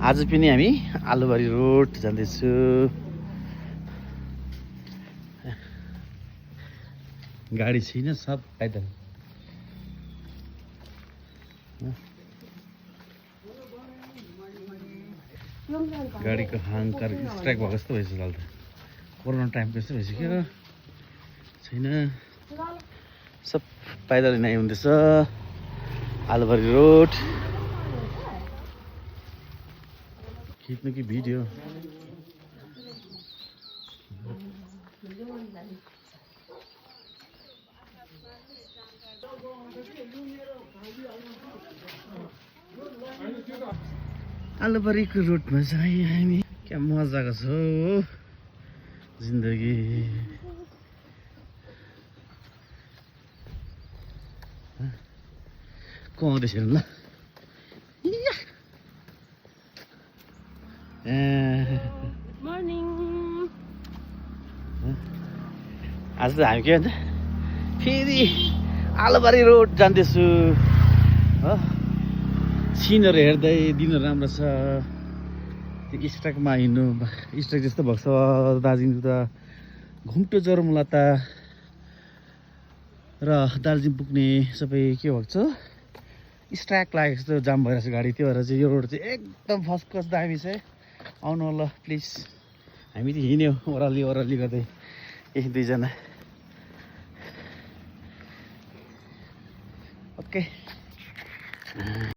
आज पनि हामी आलुबारी रोड जाँदैछु। गाडी छैन, सब पैदल। गाडीको हाङ्कार स्ट्राइक भएको जस्तो भइसक्यो अहिले त। कोरोना टाइमको जस्तो भइसक्यो। छैन, सब पैदल हिँडाइ हुँदैछ आलुबारी रोड। खिच्नु कि भिडियो? आलुबारीको रोडमा चाहिँ हामी क्या मजाको छ हो जिन्दगी। को आउँदैछ ल? मर्निङ। आज त हामी के भन्छ फेरि आलुबारी रोड जाँदैछु हो। सिनहरू हेर्दै दिनहरू राम्रो छ। त्यो स्ट्राइकमा हिँड्नु स्ट्राइक जस्तो भएको छ दार्जिलिङ त। घुम्टो जोरमुलाता र दार्जिलिङ पुग्ने सबै के भएको छ, स्ट्राइक लागेको जस्तो जाम भइरहेको छ गाडी। त्यो भएर चाहिँ यो रोड चाहिँ एकदम फर्स्ट क्लास दामी छ। आउनु होला प्लिज। हामी त हिँड्यौँ ओह्राली ओह्राली गर्दै एक दुईजना। ओके।